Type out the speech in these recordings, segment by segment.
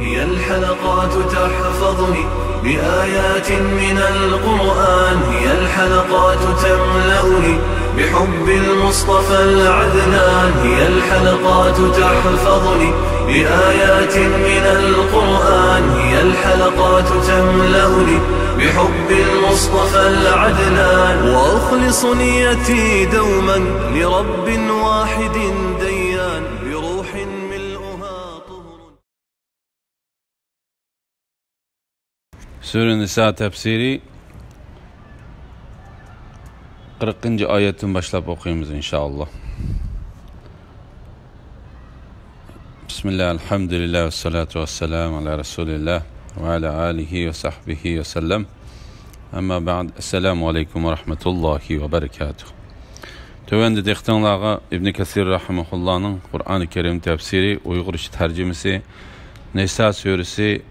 هي الحلقات تحفظني بآيات من القرآن، هي الحلقات تملأني بحب المصطفى العدنان، هي الحلقات تحفظني بآيات من القرآن، هي الحلقات تملأني بحب المصطفى العدنان، وأخلص نيتي دوما لرب واحد ديان بروح ملؤها طهر. Sure Nisa tefsiri 40. ayetten başlayıp okuyumuz inşallah. Bismillah, elhamdülillah ve salatu ve selamu ala Resulillah ve ala alihi ve sahbihi ve sellem. Ama ba'd, esselamu aleyküm ve rahmetullahi ve berekatuhu. Tövende dehtanlağa İbn Kesir rahimahullah'ın Kur'an-ı Kerim tefsiri, Uygur tercümesi Nisa suresi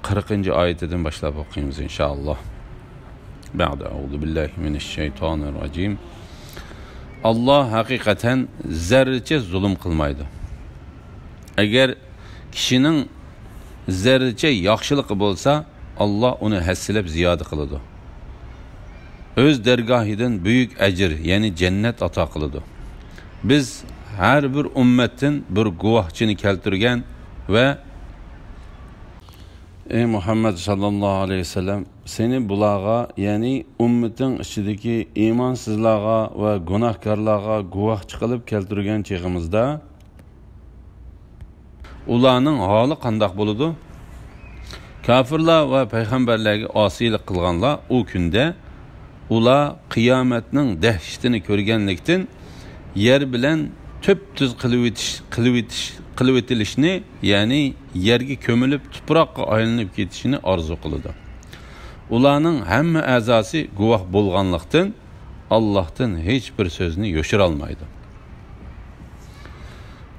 40. ayetinden başlayıp okuyumuz inşallah. Ba'da euzu billahi mineşşeytanirracim. Allah hakikaten zerrece zulüm kılmaydı. Eğer kişinin zerrece yaxşılığı bolsa, Allah onu hessilep ziyade kılıdı. Öz dergahiden büyük ecir, yani cennet ata kılıdı. Biz her bir ümmetin bir guvahçını keltirgen ve Ey Muhammed sallallahu aleyhi ve sellem, seni bulağa, yani ümmetin içindeki imansızlığa ve günahkarlığa guvahçı kılıp keltirgen çeğimizde ulanın halı kandak buludu. Kafirler ve peygamberlerge asilik kılganlar o günde ula kıyametinin dehşetini körgenlikten yer bilen tüptüz kılıvetilişini, yani yerge kömülüp tupraqqa aylanıp ketişini arzu kılıdı. Ulanın hemme azası guvah bolganlıktan Allah'tan hiçbir sözünü yoşuralmaydı.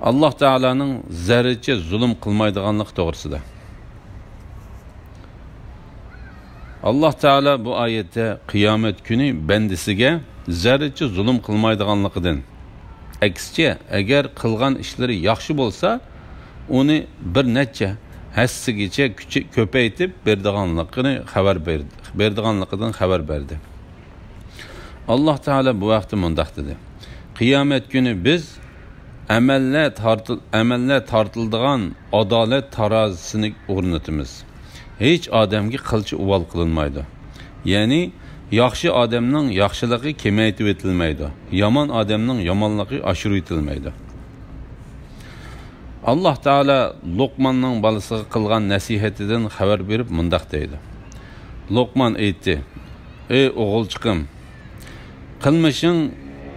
Allah Teala'nın zerrece zulüm kılmaydıganlık doğrusuda. Allah Teala bu ayette kıyamet günü bendisiga zerrece zulüm kılmaydıganlıkdan, aksice eğer kılgan işleri yaxşı bolsa, onu bir neçe hessigice köpeytip berdiganlıkını haber verdi. Allah Teala bu vakti mundaq dedi. Kıyamet günü biz emeller tartıldıgan adalet tarazisini o'rnatimiz. Hiç adamga qilchi uval qilinmaydi. Yani yaxshi adamning yaxshiligi kemaytib etilmaydi. Yomon adamning yomonligi oshirib etilmaydi. Allah Teala Luqmanning balasiga qilgan nasihatidan xabar berib mundaq deydi. Luqman aytdi: "Ey o'g'ilchiqim, qilmishing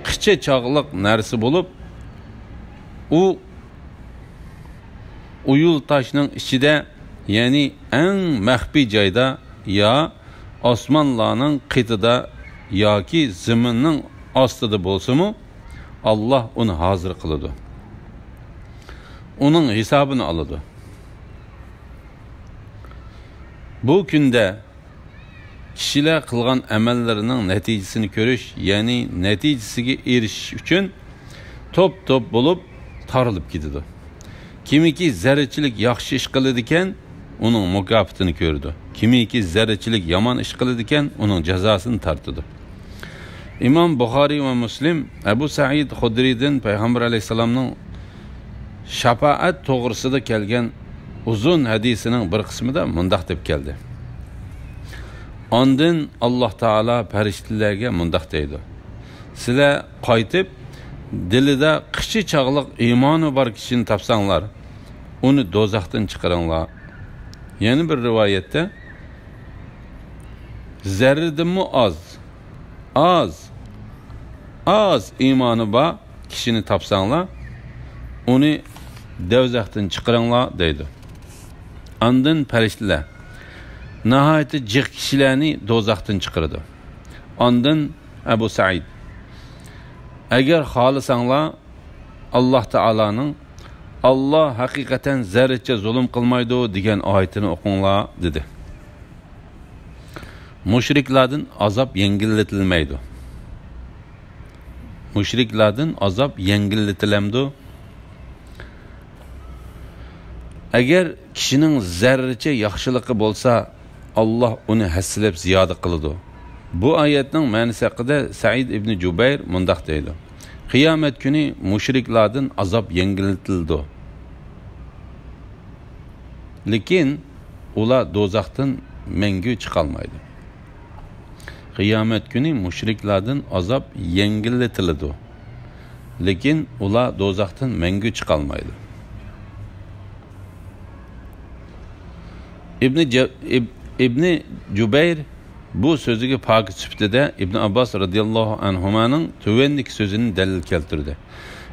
qicha chog'liq narsa bo'lib, u uyul taşning ichida, yani eng maxfiy joyda, ya osmonlarning qitida yoki zaminning ostida bo'lsa-mu, Allah uni hozir qiladi. Onun hesabını aldı. Bu günde kişiler kılgan emellerinin neticesini görüş, yani neticesiga erishish uchun top bulup tarılıp gidiyor. Kimiki zerreçilik yaxshi ish qiladigan, onun mukofotini ko'rdi. Kimiki zerreçilik yomon ish qiladigan, onun jazosini tortdi. İmam Buxoriy ve Müslim Ebu Said Xudriydan Peygamber Aleyhisselam'ın shafaat to'g'risida kelgan uzun hadisining bir qismida mundaq deb keldi. Ondan Allah Taala farishtalarga mundaq deydi: sizlar qaytib dilida qichi chog'liq iymoni bor kishini topsanglar, uni do'zaxdan chiqaringlar. Yana bir rivoyatda zarridanmi az iymoni bor kishini topsanglar, uni do'zaxdan chiqaringlar deydi. Ondan farishtalar nihoyatda jiq kishilarni do'zaxdan chiqardi. Ondan Abu Said: agar xohlasanglar Allah Teala'nın Allah hakikaten zerreçe zulüm kılmaydı degan oyatini o'qinglar dedi. Müşriklardan azap yengilletilmeydi. Müşriklardan azap yengilletilemdi. agar kishining zarracha yaxshiligi bo'lsa, Alloh uni hassilab ziyoda qiladi. Bu oyatning ma'nosi haqida Said ibn Jubayr mundaq deydi: qiyomat kuni mushriklardan azob yengiltildi. Lekin ular do'zaxdan mangu chiqolmaydi. Qiyomat kuni mushriklardan azob yengiltiladi. Lekin ular do'zaxdan mangu chiqolmaydi. İbn Jubayr bu sözüge pakit sifatida İbn Abbas radıyallahu anhumaning tuvenlik sözünü delil keltirdi.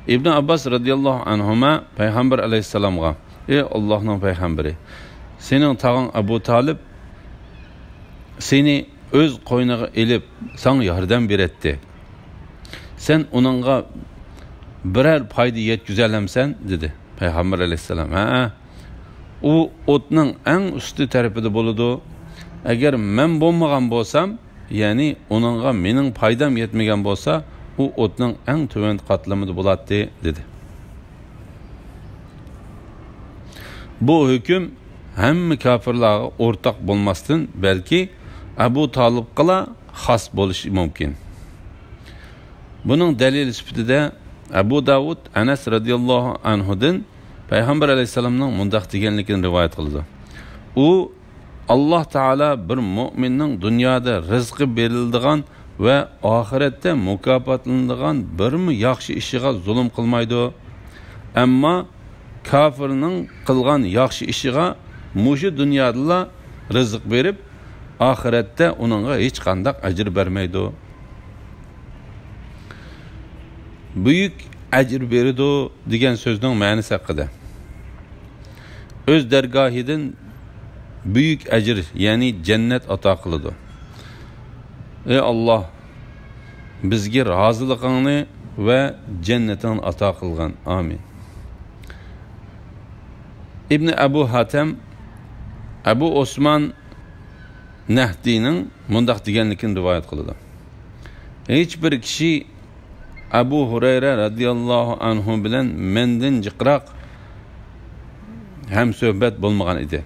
İbn Abbas radıyallahu anhuma Peygamber aleyhisselamga: "Ey Allah'ın peygamberi, senin tağın Abu Talib seni öz qo'yniga elib sana yordam beretdi. Sen onunla birer payda yetkizalamsan?" dedi Peygamber aleyhisselam. "Ha, o otning eng üstü tarafida bo'ladi. Agar men bo'lmagan bo'lsam, ya'ni onunla mening paydam yetmagan bo'lsa, u otning eng tuvan qatlamida bo'ladi" dedi. Bu hüküm hamma kafirlarga o'rtaq bo'lmasdan, balki Abu Talibga xos bo'lishi mumkin. Buning dalili sifatida Abu Davud Anas radhiyallohu anhudan Peygamber aleyhisselamning mundaq deganligini rivoyat qildi. U Allah Teala bir mu'minning dunyoda rizqi beriladigan ve ahirette mukofotlanadigan birmi yaxshi ishiga zulm qilmaydi. Ammo kafirning qilgan yaxshi ishiga mushu dunyoda rizq berib, ahirette onunğa hiç qandaq ajr bermaydi. Büyük ajr beradi degan so'zning ma'nosi haqida. Öz dergahidan büyük ajr, yani cennet ato qiladi. Ey Allah, bizga roziligingni ve cennetin ato qilgin. Amin. İbn Abu Hatem Abu Osman Nahdi'nin mundaq deganligini rivoyat qildi. Hech bir kishi Abu Hurayra radıyallahu anhu bilan mendan jiqroq ham sohbat bo'lmagan edi.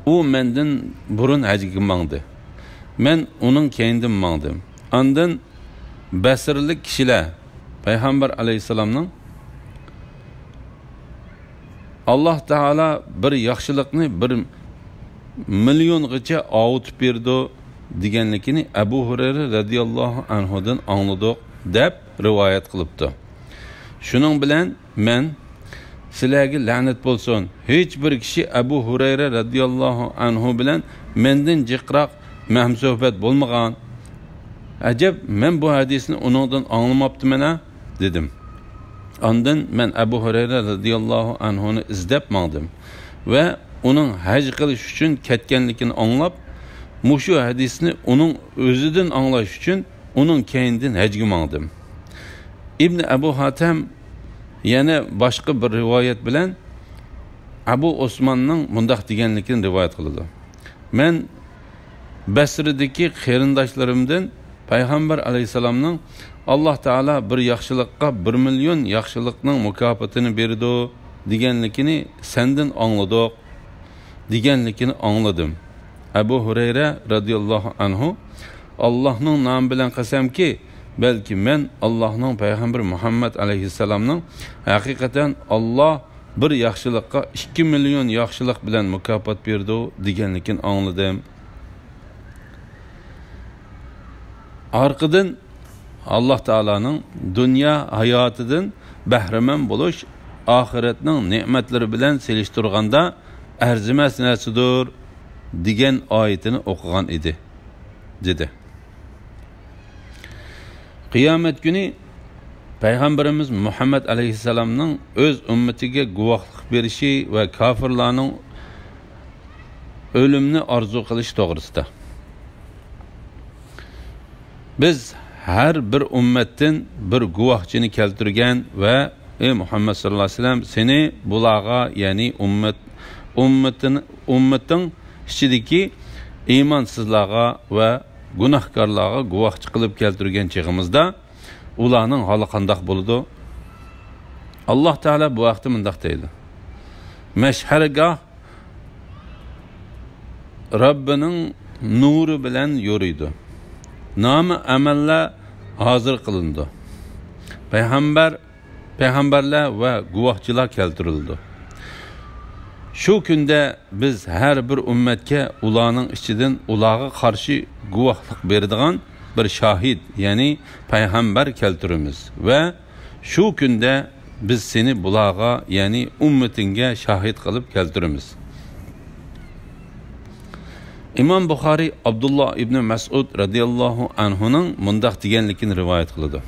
U mendan burun hajga mangdi. Men uning keyindan mangdim. Ondan basirlik kishilar Peygamber aleyhisselamning Allah Teala bir yaxshilikni 1 milyongacha avutib berdi deganligini Abu Hurayra radıyallahu anhudan anladik deb rivoyat qilibdi. Shuning bilan men sizlarga la'nat bo'lsin, hech bir kishi Abu Hurayra radıyallahu anhu bilan mendan jiqroq mahsuhbat bo'lmagan. Ajab, men bu hadisni uningdan anglamabdiman dedim. Ondan men Abu Hurayra radıyallahu anhuni izlab mangdim ve onun haj qilish uchun ketganligini anglab, mushu hadisni uning o'zidan anglash uchun uning keyindan hajga mangdim. İbn Abu Hatem yana boshqa bir rivoyat bilan Abu Osmanning mundaq deganligini rivoyat qildi. Men Basradagi qarindoshlarimdan Peygamber aleyhisselamning Allah Teala bir yaxshilikqa 1 milyon yaxshilikning mukofotini berdi deganligini senden angladik deganligini angladim. Abu Hurayra radıyallahu anhu Allah'ның namı bilan qasamki, belki men Allah'ның Peygamber Muhammed aleyhisselamning hakikaten Allah bir yaxshilikqa 2 milyon yaxshilik bilan mukofot berdi deganligini angladim. Arqadan Allah Teala'nın dünya hayotidan bahramand bo'lish ahiretning ne'matlari bilan selishtirganda arzimas narsadir degan oyatini o'qigan edi, dedi. Qiyomat kuni Peygamberimiz Muhammed aleyhisselamning öz ümmetiga guvohlik berishi ve kafirlarning ölümni arzu qilish to'g'risida. Biz her bir ümmetin bir guvohchini keltirgan ve ey Muhammed sallallahu aleyhi ve sellem seni bulağa, yani ummetin ichidagi imansizlarga ve günahkarlarga guvohchi qilib keltirgan chig'imizda ularning holi qandoq bo'ladi? Allah Teala bu vaqtda mundaq deydi: meşhergah Rabbinin nuru bilen yürüydü. Namı ameller hazır kılındı. Peygamberler ve guvahçılar keltirildi. Şu günde biz her bir ümmetke ulanın içinden ulağa karşı guvahlık berdiğin bir şahit, yani peygamber keltirimiz ve şu günde biz seni bulağa, yani ümmetinge şahit kılıp keltirimiz. İmam Bukhari Abdullah ibn Mas'ud radıyallahu anhu'nun mundaq deganligini rivayet kıldı.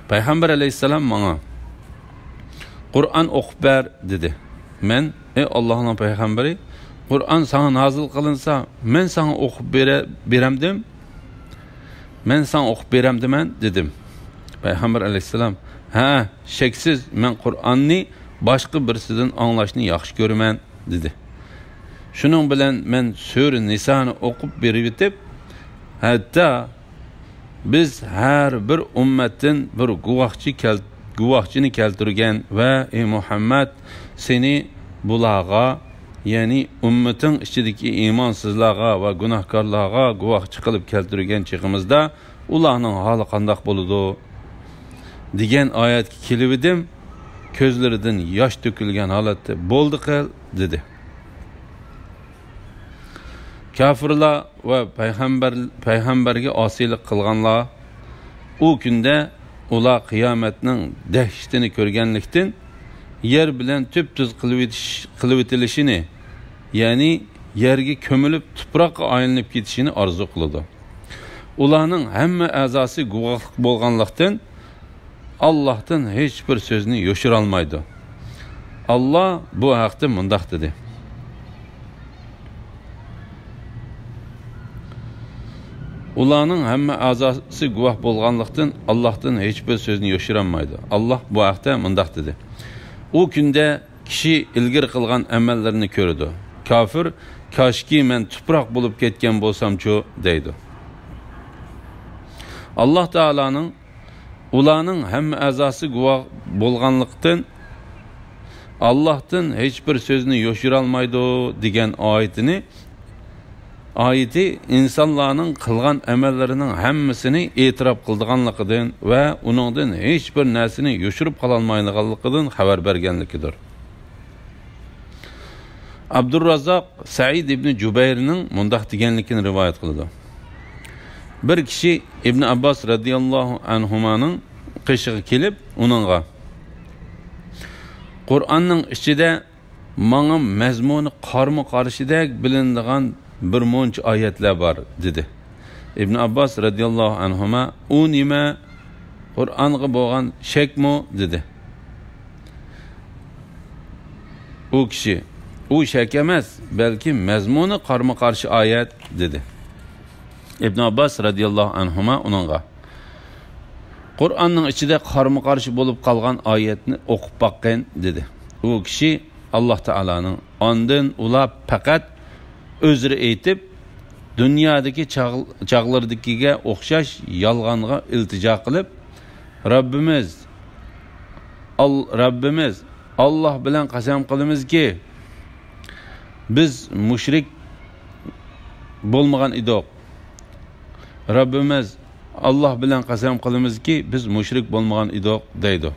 Peygamber aleyhisselam bana Kur'an okup ver dedi. Men ey Allah'ın peygamberi, Kur'an sana nazil kılınsa men sana okup beremdim. Men sana okup beremdim dedim. Peygamber aleyhisselam ha şeksiz men Kur'an'ni başka birisinden anlaşını yaxşı görmen dedi. Şunun bilen men Sure Nisa'ni okup berip hatta biz her bir ümmetin bir guvahçını keltirgen ve ey Muhammed seni bulağa, yani ümmetin içindeki imansızlığa ve günahkarlığa guvahçı kılıp keltirgen çıkımızda ulanın halı kandak boludu digen ayet kelibidim, közlerinden yaş dökülgen halatda boldu kıl dedi. Kafirlar ve peygamberge asilik kılganlar o günde ula kıyametinin dehşetini körgenlikten yer bilen tüptüz kılıvetilişini, yani yerge kömülüp tuprak aylanıp gitişini arzu kılıdı. Ulanın hemme azası guvahlık bolganlıktan Allah'tan hiçbir sözünü yoşur almaydı. Allah bu hakta mundaq dedi. Ulanın hemme azası guvah bolganlıktan Allah'tan hiçbir sözünü yoşuranmaydı. Allah bu hakta mundaq dedi. O günde kişi ilgir kılgan emellerini kördü. Kafir, kaşki men tuprak bulup ketken bolsam ço deydi. Allah Teala'nın ulanın hemme azası guvah bolganlıktan Allah'tan hiçbir sözünü yoşuralmaydı digen ayeti insanların kılgan emellerinin hemmesini itiraf kıldıganlıkıdan ve onundan hiçbir nesini yoşurup kalalmayınlıkıdan haber bergenlikidir. Abdurrazzaq Sa'id ibn Cübeyr'nin mundaq degenlikini rivayet kıldı. Bir kişi İbn Abbas radıyallahu anhumanın kışığı kelip onunla Kur'an'ın içinde mana mezmunu karma karşıdak bilindiğin bir munç ayetler var dedi. İbn Abbas radıyallahu anhuma o nime Kur'an'a boğan şek mu dedi. O kişi o şek emez, belki mezmunu karma karşı ayet dedi. İbn Abbas radıyallahu anhuma onunla Kur'an'ın içinde karma karşı bulup kalgan ayetini okup bakın dedi. O kişi Allah Teala'nın ondan ula fakat özrü eytip dünyadaki çağlardakiga okşaş yalğanğa iltica kılıp Rabbimiz Allah bilen qasam qılımız ki biz müşrik bolmagan idik. Rabbimiz Allah bilen qasam qılımız ki biz müşrik bolmagan idik deydi.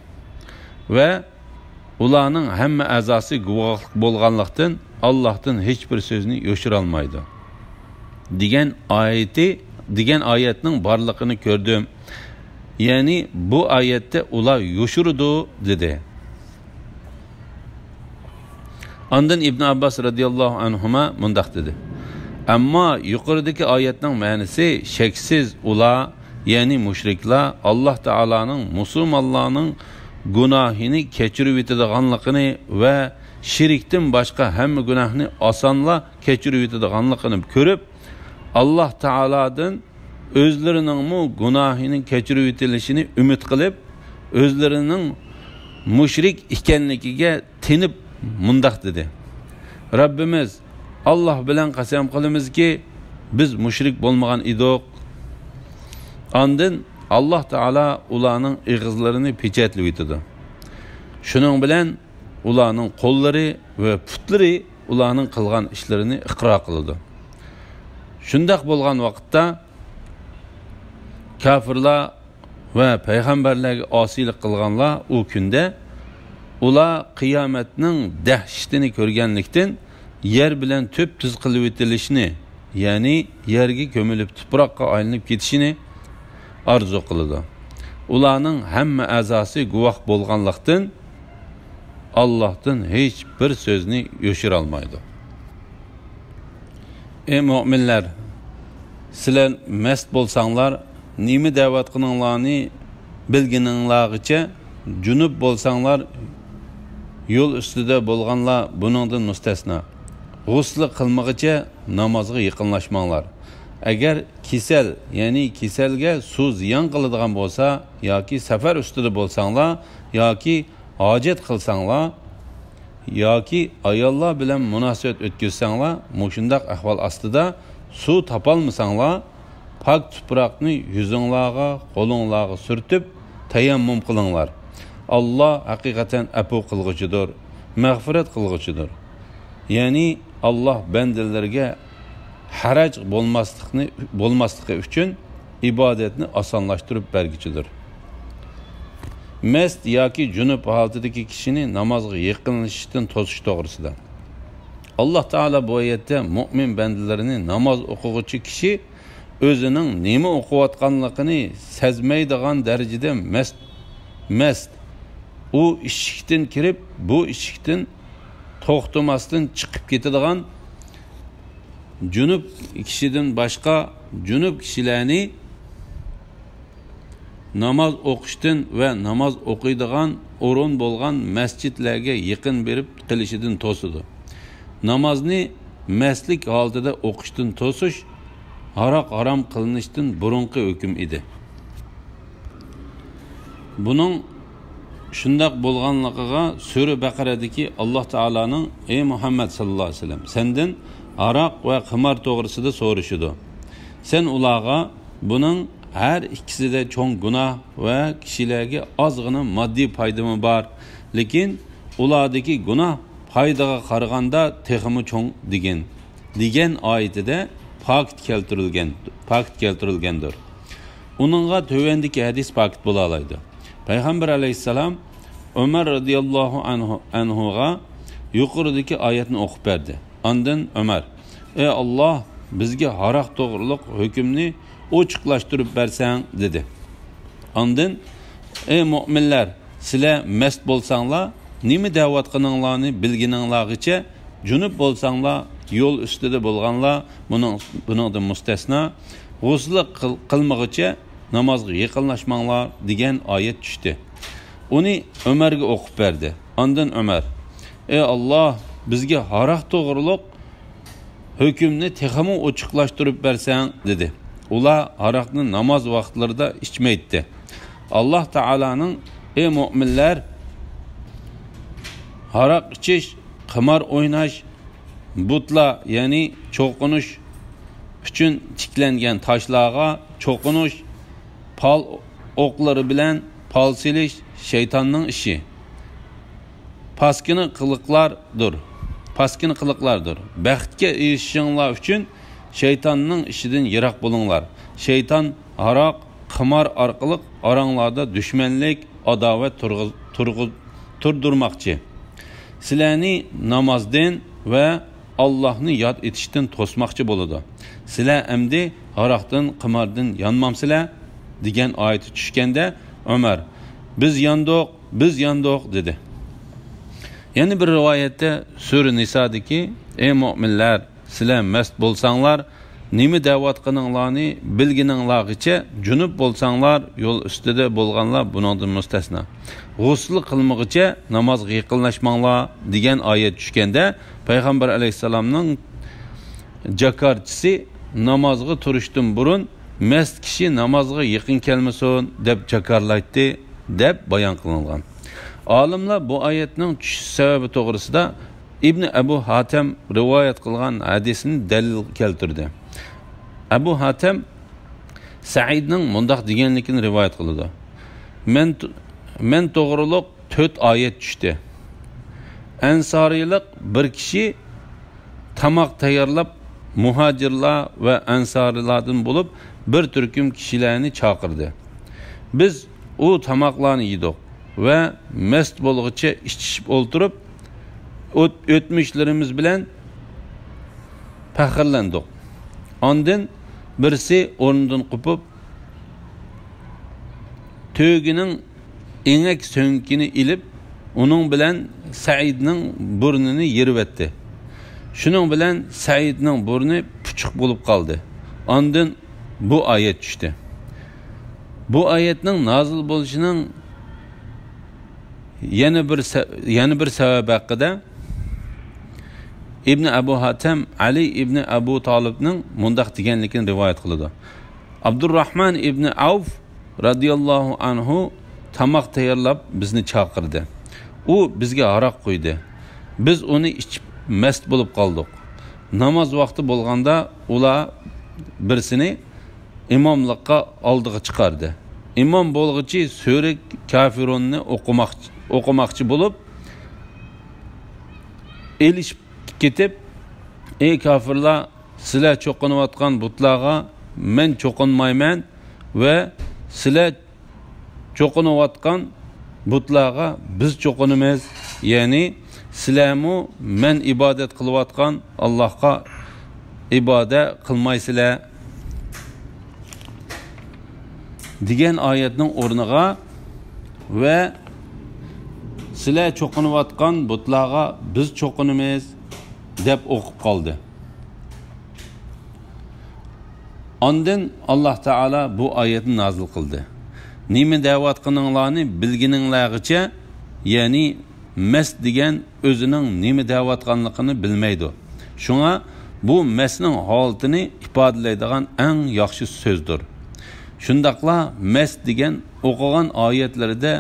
Ve ulanın hemme azası guvahlık bolganlıktan Allah'tan hiçbir sözünü yoşuralmaydı. Digen ayetinin barlığını gördüm. Yani bu ayette ula yoşurdu dedi. Ondan İbn Abbas radıyallahu anhuma mundaq dedi. Ama yukarıdaki ayetin manisi şeksiz ula, yani müşrikler Allah Teala'nın Müslümanların günahını keçirip etadiganligini ve şirkten başka hem günahını asanla keçirip etadiganligini görüp Allah Teala'dan özlerinin mu günahının keçirip etilişini ümit kılıp özlerinin müşrik ikenligiga tinip mundaq dedi. Rabbimiz Allah bilen qasam qılımız ki biz müşrik bolmagan idik. Ondan Allah Teala ulanın ıgızlarını peçetlip etdi. Şunun bilen ularning qo'llari va putlari ularning qilgan ishlarini iqro qiladi. Shundoq bo'lgan vaqtda kafirlar va payg'ambarlarga osiylik qilganlar u kunda ular qiyomatning dahshatini ko'rganlikdan yer bilan tuz qilib etilishini, ya'ni yerga ko'milib tuproqqa aylanib ketishini arzu qiladi. Ularning hamma a'zosi guvoh bo'lganlikdan Allohdan hech bir so'zni yo'shira olmaydi. Ey mu'minlar, sizlar mast bo'lsanglar, nima da'vat qilinglarni bilgininglargacha, junub bo'lsanglar, yo'l ustida bo'lganlar buningdan mustasno. G'usl qilmagicha namozga yaqinlashmanglar. Agar kasal, ya'ni kasalga suv ziyon qiladigan bo'lsa, yoki safar ustida bo'lsanglar, yoki hojat qilsanglar, yoki ayollar bilan munosabat o'tkazsanglar, mushundaq ahvol ostida suv topolmasanglar, pak tuproqni yuzinglarga, qo'linglarga surtib tayammum qilinglar. Allah haqiqatan afu qilg'uchidir, mag'firat qilg'uchidir. Ya'ni Allah bandalarga haraj bo'lmasligi uchun ibodatni osonlashtirib berguchidir. Mest yoki junub holatidagi kishini namozga yaqinlashishdan to'sish to'g'risida Alloh taolo bu oyatda mu'min bandalarini namoz o'quvchi kishi o'zining nima o'qiyotganligini sezmaydigan darajada mest u eshikdan kirib bu eshikdan to'xtamasdan chiqib ketadigan junub kishidan boshqa junub kishilarni namoz o'qishdan va namoz o'qiydigan o'rin bo'lgan masjidlarga yaqin berib qilishidan to'sidi. Namozni mastlik holatida o'qishdan to'sish harom qilinishdan burunqi hukm edi. Buning shundoq bo'lganligiga Sura Baqaradagi Alloh taolaning ey Muhammad sallallohu alayhi vasallam sendan aroq va qimor to'g'risida so'rashidi. Sen ularga buning her ikisida cho'ng gunoh va kishilarga ozgina moddiy foydami bor, lekin ulardagi gunoh foydaga qaraganda texmi cho'ng degan oyatida pakt keltirilgandir. Uningga tövendagi hadis pakt bo'la oladi. Payg'ambar alayhissalom Umar radhiyallohu anhuga yuqoridagi oyatni o'qib berdi. Ondan Umar: "Ey Alloh, bizga haroq to'g'riliq hukmni ochiqlashtirib bersang" dedi. Ondan ey mu'minlar, sizlar mast bo'lsanglar, nima da'vat qilinglarni bilgininglargacha, junub bo'lsanglar, yo'l ustida bo'lganlar buningdan mustasno, g'usl qilmagicha namozga yaqinlashmanglar degan oyat tushdi. Uni Umarga o'qib berdi. Ondan Umar: "Ey Alloh, bizga haroq to'g'riliq hukmni texmi ochiqlashtirib bersang" dedi. Ular aroqni namoz vaqtlarida ichmaydi. Alloh taolaning ey mu'minlar, aroq ichish, qimor o'ynash, butla ya'ni cho'qinish uchun tiklangan toshlarga cho'qinish, pal o'qlari bilan pal silish shaytonning ishi. Paskini qiliqlardir. Baxtga erishishinglar uchun şeytanның işidən yiroq bo'linglar. Şeytan aroq, qimor orqali oranglarda düşmanlik, adovat turdurmoqchi. Sizlarni namozdan va Allohni yod etishdan to'smoqchi bo'ladi. Sizlar endi aroqdan, qimordan yonmamsizlar degan oyat tushganda Umar: "Biz yandoq" dedi. Yana bir rivoyatda Sura Nisodagi ey mu'minlar, sizlar mast bo'lsanglar, nima da'vat qilinglarni bilgininglargacha, junub bo'lsanglar, yo'l ustida bo'lganlar buningdan mustasno. G'usl qilmagicha namozga yaqinlashmanglar degan oyat tushganda payg'ambar alayhisalomning jakarchisi namozga turishdan burun mast kishi namozga yaqin kelmasin deb jakarlaydi deb bayon qilingan. Olimlar bu oyatning tushish sababi to'g'risida İbn Ebu Hatem rivayet qilgan hadisini dalil keltirdi. Ebu Hatem Saidning mundaq deganligini rivoyat qildi. Men to'g'riliq 4 oyat tushdi. Ansariylik bir kishi tamoq tayyorlab muhojirlar va ansorilardan bo'lib bir turkum kishilarni chaqirdi. Biz u tamoqlarni yedik va mast bo'lg'icha ichishib o'ltirib o'tmishlarimiz bilan faxrlandik. Ondan birisi o'rnidan qopib tögining engak so'nkini ilib uning bilan Saidning burnini yerib etdi. Shuning bilan Saidning burni puchuq bo'lib qoldi. Ondan bu oyat tushdi. Bu oyatning nozil bo'lishining yana bir sabab haqida İbn Abu Hatem Ali ibn Abu Talibning mundaq deganligini rivoyat qiladi. Abdurrahman ibn Avf radhiyallohu anhu tamoq tayyorlab bizni chaqirdi. U bizga aroq qo'ydi. Biz uni ichib mast bo'lib qoldik. Namoz vaqti bo'lganda ular birsini imomlikqa oldiga chiqardi. İmom bo'lg'ichi sura Kafironni o'qimoqchi bo'lib elishib ketib, ey kafirlar, sizlar cho'qinayotgan butlarga men cho'qinmayman va sizlar cho'qinayotgan butlarga biz cho'qinamiz. Ya'ni sizlarmu men ibodat qilayotgan Allohga ibodat qilmaysizlar degan oyatning o'rniga va sizlar cho'qinayotgan butlarga biz cho'qinamiz deb o'qib qoldi. Ondan Alloh taolo bu oyatni nozil qildi. Nima da'vat qilinglarni bilgininglargacha, ya'ni mast degan o'zining nima da'vat qilganligini bilmaydi. Shunga bu mastning holatini ifodalaydigan eng yaxshi so'zdir. Shundaqla mast degan o'qigan oyatlarida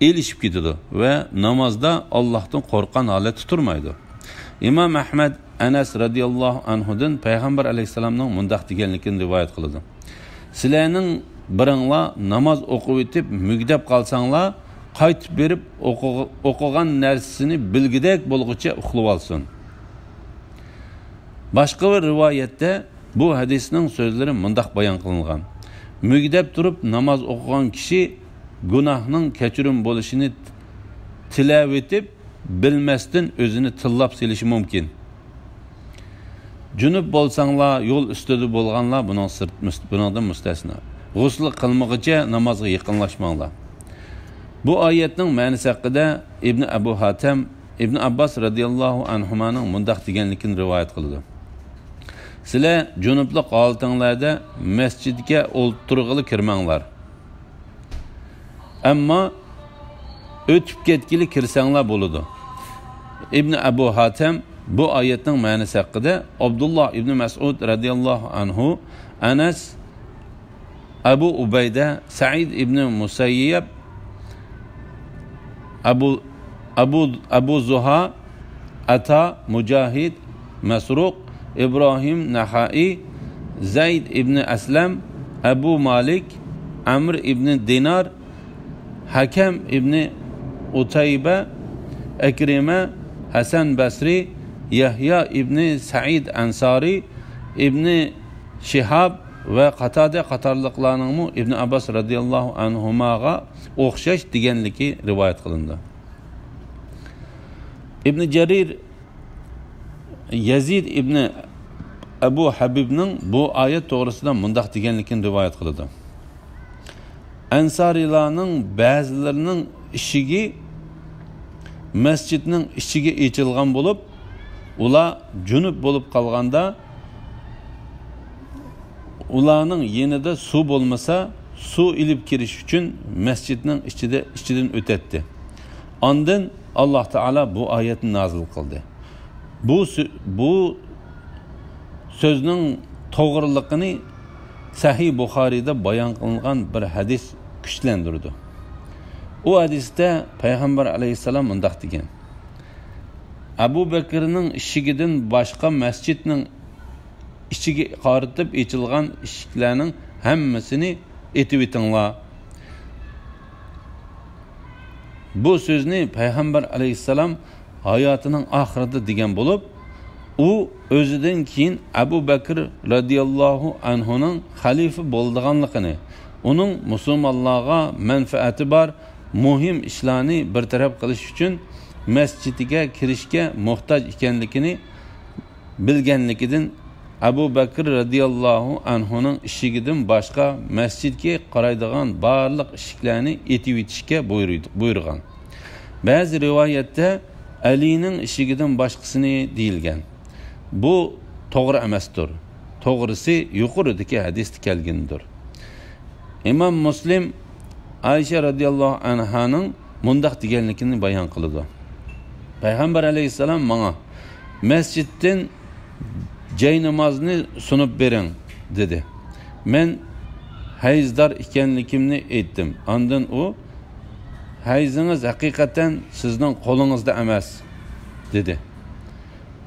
elishib ketadi va namozda Allohdan qo'rqgan holatda turmaydi. İmam Ahmad Anas radhiyallohu anhudan Payg'ambar alayhisalomning mundaq deganligini rivoyat qiladi. Sizlarning biringlar namoz o'qib o'tib mugdab qolsanglar, qaytib berib o'qigan narsasini bilgidek bo'lguncha uxlab olsin. Boshqa bir rivoyatda bu hadisning so'zlari mundaq bayon qilingan. Mugdab turib namoz o'qigan kishi gunohning kechirim bo'lishini tilab etib bilmasdan o'zini tillab silishi mumkin. Junub bo'lsanglar, yo'l ustida bo'lganlar buningdan mustasno. G'usl qilmoqcha namozga yaqinlashmanglar. Bu oyatning ma'nosi haqida Ibn Abu Hatem Ibn Abbas radhiyallohu anhumaning mundaq deganligini rivoyat qildi. Sizlar junublik holatinglarda masjidga o'ltirg'ili kirmanglar. Ammo o'tib ketgili kirsanglar bo'ladi. İbn Abu Hatem bu oyatning ma'nosi haqida Abdullah ibn Mas'ud radhiyallohu anhu, Anas, Abu Ubayda, Sa'id ibn Musayyib, Abu Zuha, Ata, Mujahid, Masruq, İbrahim Nahai, Zayd ibn Aslam, Abu Malik, Amr ibn Dinar, Hakem ibn Utayba, Ekrime, Hasan Basri, Yahya ibn Sa'id Ansari, ibn Shihab ve Qatada qatorliqlarning İbn Abbas radhiyallohu anhumaga o'xshash deganligi rivoyat qilindi. İbn Jarir Yazid ibn Abu Habibning bu oyat to'g'risida mundaq deganligini rivoyat qildi. Ansarilarning ba'zilarining ishigi masjidning ichiga echilgan bo'lib, ular junub bo'lib qolganda ularning yenida suv bo'lmasa, suv ilib kirish uchun masjidning ichidan o'tadi. Ondan Alloh taolo bu oyatni nozil qildi. Bu so'zning to'g'riligini Sahih Buxoriyda bayon qilingan bir hadis kuchlantirdi. O hadisda Payg'ambar alayhisalom mundaq degan: Abu Bakrning ishigidan boshqa masjidning ichiga qaritib echilgan eshiklarning hammasini etib etinglar. Bu so'zni Payg'ambar alayhisalom hayotining oxirida degan bo'lib, u o'zidan keyin Abu Bakr radhiyallohu anhuning xalifa bo'lganligini, uning musulmonlarga manfaati bor muhim ishlarni bartaraf qilish uchun masjidiga kirishga muhtoj ekanligini bilganligidan Abu Bakr radhiyallohu anhuning ishigidan boshqa masjidga qaraydigan barliq eshiklarni etib etishga buyurgan. Ba'zi rivoyatda Alining ishigidan boshqasini deyilgan. Bu to'g'ri emasdir. To'g'risi yuqoridagi hadisda kelgandir. Imom Muslim Aisha radhiyallohu anhaning mundaq deganligini bayon qildi. Payg'ambar alayhisalom menga masjiddan jay namozni sunib bering dedi. Men hayzdor ekanligimni aytdim. Ondan u hayzingiz haqiqatan sizning qo'lingizda emas dedi.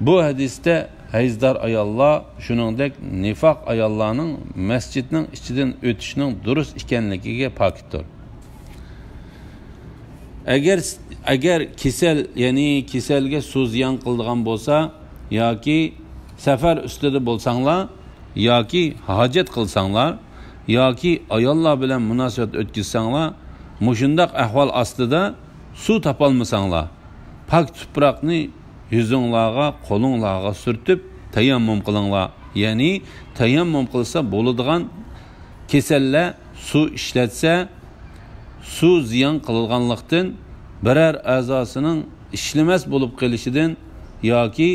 Bu hadisda hayzdor ayollar shuningdek nifoq ayollarning masjidning ichidan o'tishning durust ekanligiga pokitdir. Agar kasal, ya'ni kasalga suv ziyon qildigan bo'lsa yoki safar ustida bo'lsanglar yoki hojat qilsanglar yoki ayollar bilan munosabat o'tkazsanglar, mushundaq ahvol ostida suv topolmasanglar, pak tuproqni yuzinglarga, qo'linglarga surtib tayammum qilinglar. Ya'ni tayammum qilsa bo'ladigan kasallar suv ishlatsa, suv ziyon qilganlikdan biror a'zosining ishlamas bo'lib qolishidan yoki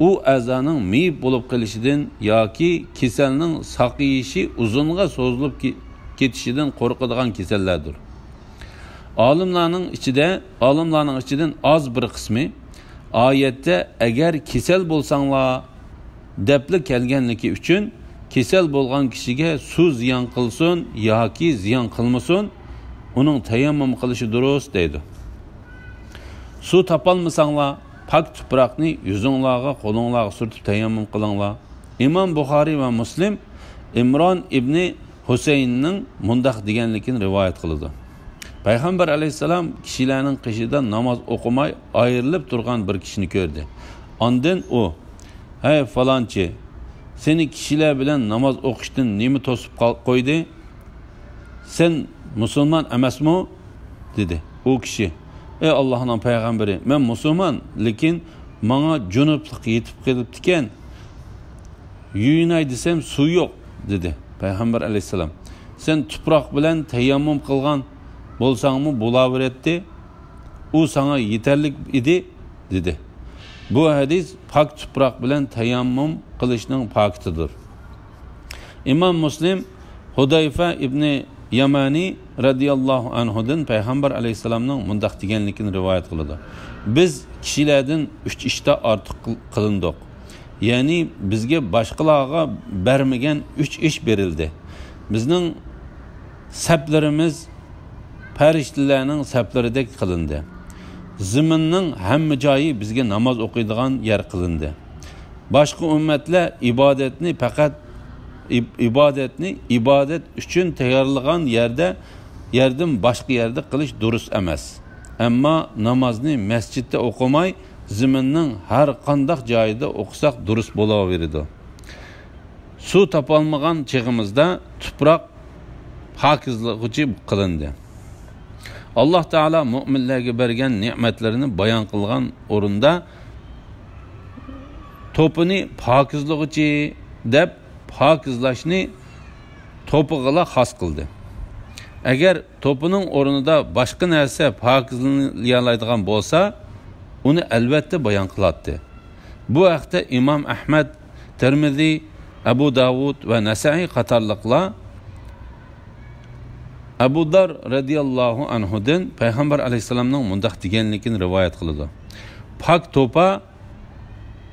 u a'zoning miyib bo'lib qolishidan yoki kasalning saqayishi uzunga so'zilib ketishidan qo'rqadigan kasallardir. Olimlarning ichidan oz bir qismi oyatda agar kasal bo'lsanglar debli kelganligi uchun kasal bo'lgan kishiga suv ziyon qilsin yoki ziyon qilmasin, uning tayammum qilishi durust deydi. Suv topolmasanglar, pak tuproqni yuzinglarga, qo'linglarga surtib tayammum qilinglar. Imom Buxoriy va Muslim Imron ibn Husaynning mundaq deganligini rivoyat qildi. Payg'ambar alayhisalom kishilarning qishidan namoz o'qimay ayrilib turgan bir kishini ko'rdi. Ondan u: "Hey falonchi, seni kishilar bilan namoz o'qishdan nima to'sib qo'ydi? Sen musulmon emasmi?" dedi. U kishi: "Ey Allohning payg'ambari, men musulmon, lekin menga junublik yetib kelibdi ekan. Yuyinay desam suv yo'q" dedi. Payg'ambar alayhisalom: "Sen tuproq bilan tayammum qilgan bo'lsangmi bo'laveradi, u sana yetarli edi" dedi. Bu hadis pak tuproq bilan tayammum qilishning pakitidir. Imom Muslim Hudayfa ibn Yamani radhiyallohu anhudan Payg'ambar alayhisalomning mundaq deganligini rivoyat qiladi. Biz kishilardan 3 ishda ortiq qilindik. Ya'ni bizga boshqalarga bermagan 3 ish berildi. Bizning saplarimiz farishtalarning saplaridek qilindi. Ziminning hamma joyi bizga namoz o'qiydigan yer qilindi. Boshqa ummatlar ibodat uchun tayyorlagan yerdan boshqa yerda qilish durust emas. Ammo namozni masjidda o'qimay, ziminning har qanday joyida o'qisak durust bo'laveradi. Suv topolmagan chig'imizda tuproq pokizlovchi qilindi. Alloh taolo mu'minlarga bergan ne'matlarini bayon qilgan o'rinda to'pini pokizlovchi deb pokizlashni to'pig'ila xos qildi. Agar to'pining o'rnida boshqa narsa pokizlanadigan bo'lsa, uni albatta bayon qiladi. Bu haqda Imom Ahmad, Tirmiziy, Abu Davud va Nasai qatorliqlar Abu Dar radhiyallohu anhudan Payg'ambar alayhisalomning mundaq deganligini rivoyat qildi. Pak to'pa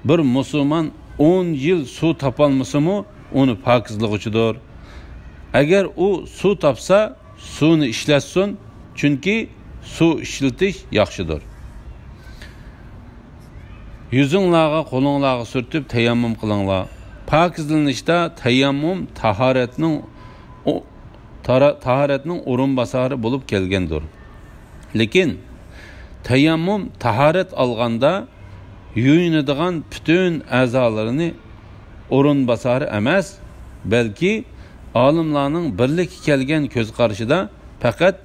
bir musulmon 10 yil suv topolmasa-mu, uni pokizlovchidir. Agar u suv topsa, suvni ishlatsin, chunki suv ishlatish yaxshidir. Yuzinglarga, qo'linglarga surtib tayammum qilinglar. Pokizlanishda tayammum tahoratning o'rin bosari bo'lib kelgandir. Lekin tayammum tahorat olganda yuyunadigan bütün a'zolarini o'rin bosari emas, balki olimlarning birlikka kelgan ko'z qarashida faqat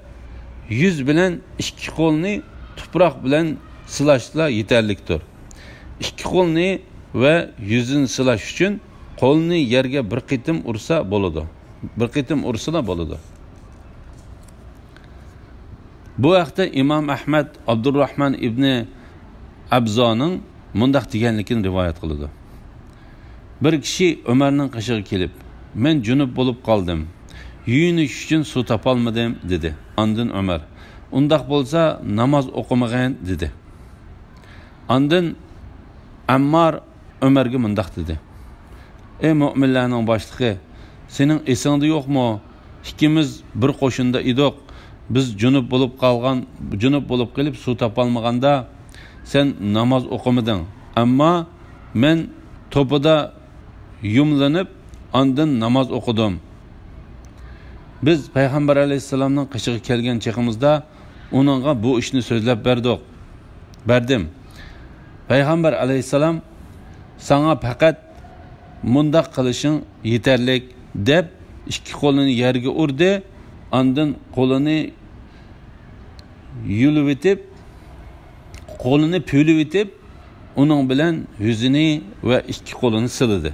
yuz bilan ikki qo'lni tuproq bilan silashla yetarlikdir. İki qo'lni va yuzini silash uchun qo'lni yerga bir qitim ursa bo'ladi. Bir qitim ursa bo'ladi. Bu vaqtda Imom Ahmad Abdurrahman ibn Abzoning mundaq deganligini rivoyat qiladi. Bir kishi Umarning qishig'iga kelib, "Men junub bo'lib qoldim. Yuyinish uchun suv topolmadim" dedi. Ondan Umar, "Undaq bo'lsa namoz o'qimagan" dedi. Ondan Ammar Umarga mundaq dedi: "Ey mu'minlarning boshlig'i, sening esingda yo'qmi? İkimiz bir qo'shinda edik. Biz junub bo'lib qilib suv topolmaganda sen namoz o'qimading. Ammo men to'pida yumlanib, ondan namoz o'qidim. Biz payg'ambar alayhisalomning qishig'iga kelgan chaqimizda uningga bu ishni so'zlab berdim. Payg'ambar alayhisalom sana faqat mundaq qilishing yetarlik deb ikki qo'lini yerga urdi, ondan qo'lini yulib etib, qo'lini pulib etib, uning bilan yuzini va ikki qo'lini siladi.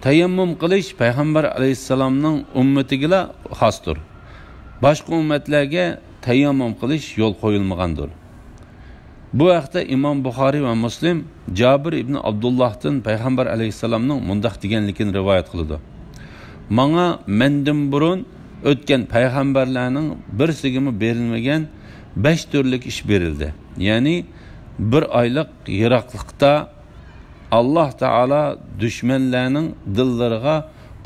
Tayammum qilish payg'ambar alayhisalomning ummatiga xosdir. Boshqa ummatlarga tayammum qilish yo'l qo'yilmagandir. Bu vaqtda Imom Buxoriy va Muslim Jabir ibn Abdullohdan payg'ambar alayhisalomning mundaq deganligini rivoyat qiladi. Menga mendan burun o'tgan payg'ambarlarning birsigimi berilmagan 5 turlik ish berildi. Ya'ni bir oylik yiroqlikda Allah Taala dushmanlarning dillariga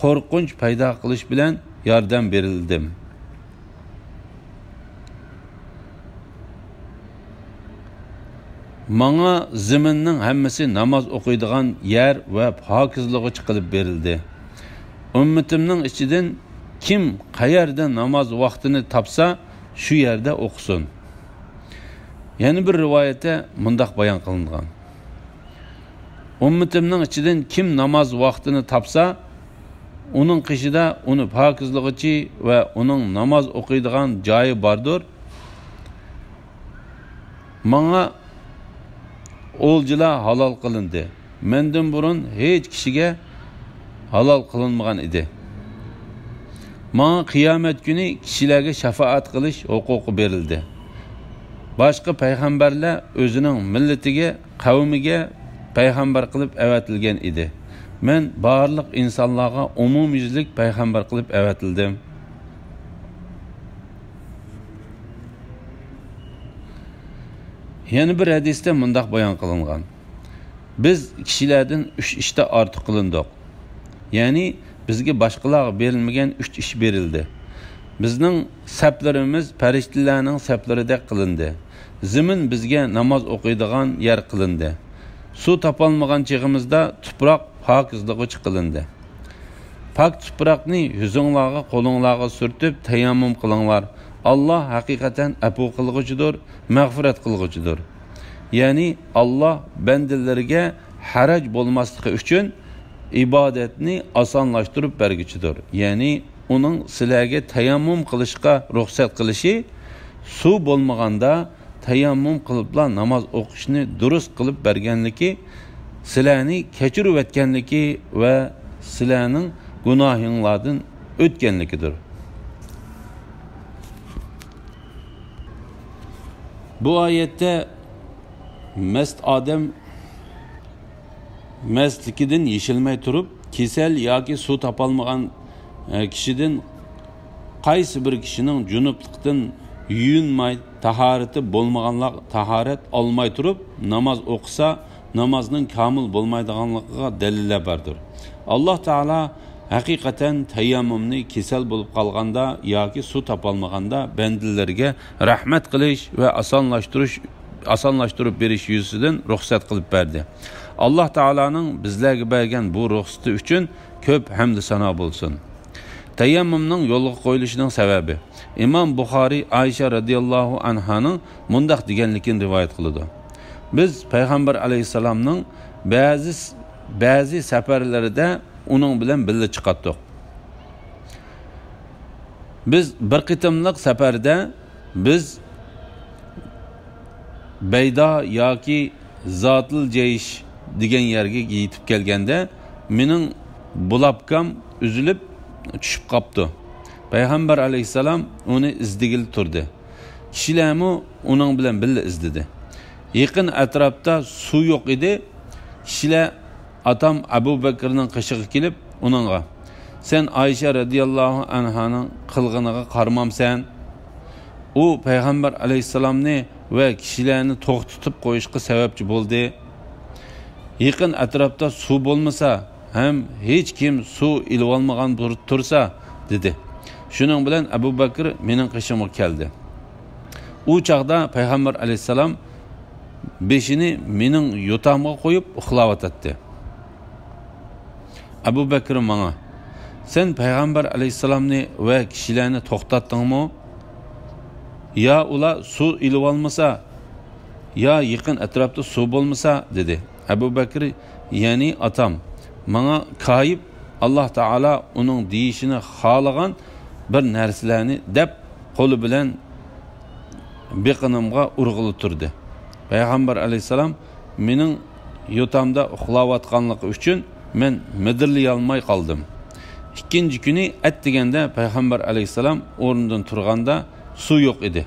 qo'rqinch paydo qilish bilan yordam berildim. Menga zaminning hammasi namoz o'qiydigan yer va pokizligi qilib berildi. Ummatimning ichidan kim qayerda namoz vaqtini topsa, shu yerda o'qisin. Yana bir rivoyatda mundaq bayon qilingan. Ummatimning ichidan kim namoz vaqtini topsa, uning qishida uni pokizligichi va uning namoz o'qiydigan joyi bordir. Menga o'ljilar halol qilindi. Mendan burun hech kishiga halol qilinmagan edi. Menga qiyomat kuni kishilarga shafaat qilish huquqi berildi. Boshqa payg'ambarlar o'zining millatiga, qavmiga payg'ambar qilib avatilgan edi. Men barliq insonlarga umumyuzlik payg'ambar qilib avatildim. Yana bir hadisda mundaq bayon qilingan. Biz kishilardan 3 ishda ortiq qilindik. Ya'ni bizga boshqalarga berilmagan 3 ish berildi. Bizning saplarimiz farishtalarning saplaridek qilindi. Zamin bizga namoz o'qiydigan yer qilindi. Suv topolmagan chig'imizda tuproq pokizligi qilindi. Pok tuproqni yuzinglarga, qo'linglarga surtib tayammum qilinglar. Allah haqiqatan afu qilg'uchidir, mag'firat qilg'uchidir. Ya'ni Allah bandalariga haraj bo'lmasligi uchun ibodatni osonlashtirib berguchidir. Ya'ni uning sizlarga tayammum qilishga ruxsat qilishi, suv bo'lmaganda tayammum qilibla namoz o'qishni durust qilib berganligi, sizlarni kechirib o'tganligi va sizlarning gunohinglardan o'tganligidir. Bu oyatda mast odam mastligidan yeshilmay turib, kasal yoki suv topolmagan kishidan qaysi bir kishining junublikdan yuyinmay, tahorati bo'lmaganlar tahorat olmay turib namoz o'qisa, namozning komil bo'lmaydiganligiga dalillar bordir. Alloh taolo haqiqatan tayammumni kasal bo'lib qolganda yoki suv topolmaganda bandalariga rahmat qilish va osonlashtirib berish yuzidan ruxsat qilib berdi. Alloh taolaning bizlarga bergan bu ruxsati uchun ko'p hamd sano bo'lsin. Tayammumning yo'lga qo'yilishining sababi Imom Buxoriy Aisha radhiyallohu anhaning mundaq deganligini rivoyat qiladi. biz Peygamber aleyhisselamның bazı səfərlərdə onun bilan birlə çıxatdıq. Biz bir qitimliq səfərdə biz Beyda yoki Zatil Jeysh degan yerga yetib kelganda mening bulapkam üzülüp tushib qopdi. Payg'ambar alayhisalom uni izdigil turdi. Kishilarmi uning bilan birga izdidi. Yaqin atrofda suv yo'q edi. Kishilar atam Abu Bakrning qishig'i kelib uningga: "Sen Aysha radhiyallohu anhaning qilg'iniga qarmamsan?" U Payg'ambar alayhisalomni va kishilarni to'xtatib qo'yishga sababchi bo'ldi. Yaqin atrofda suv bo'lmasa, ham hech kim suv ilib olmagan tursa, dedi. Shuning bilan Abu Bakr mening qishimga keldi. U chaqda Payg'ambar alayhisalom beshini mening yotamga qo'yib uxlayotdi. Abu Bakr menga: "Sen Payg'ambar alayhisalomni va kishilarni to'xtatdingmi? Ya ular suv ilib olmasa, ya yaqin atrofda suv bo'lmasa", dedi. Abu Bakr: "Ya'ni atam menga kayib Allah Taala uning deyishini xohlagan bir narsalarni deb qo'li bilan beqinimga urg'ilib turdi. Payg'ambar alayhisalom mening yotamda uxlayotganligi uchun men midirlay olmay qoldim. Ikkinchi kuni atdiganda Payg'ambar alayhisalom o'rnidan turganda suv yo'q edi.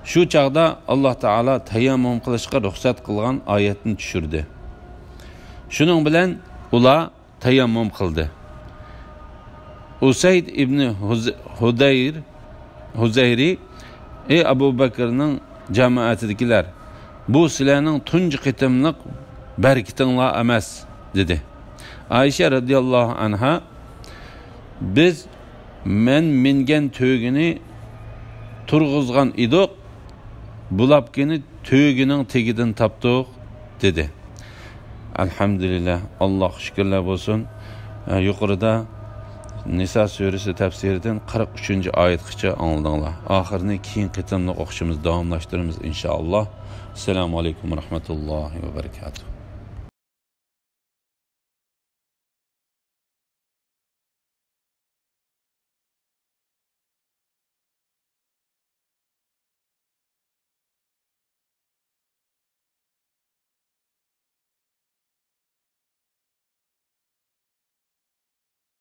Shu chaqda Alloh Taala tayammum qilishga ruxsat qilgan oyatni tushirdi. Shuning bilan ular tayammum qildi. Usayd ibn Huzayri: "Ey Abu Bakrning jamoatidagilar, bu sizlarning tunji qitimliq barakatinglar emas", dedi. Aysha radhiyallohu anha: "Biz men mingan to'gini turg'izgan edik, bulapkini to'gining tegidan topdik", dedi. Alhamdulillah, Alloh shukrlar bo'lsin. Yuqorida Nisa surasi tafsiridan 43-oyatgacha angladinglar. Oxirini keyin qitimliq o'qishimiz davomlashtiramiz inshaalloh. Assalomu alaykum va rahmatullohi va barakatuh.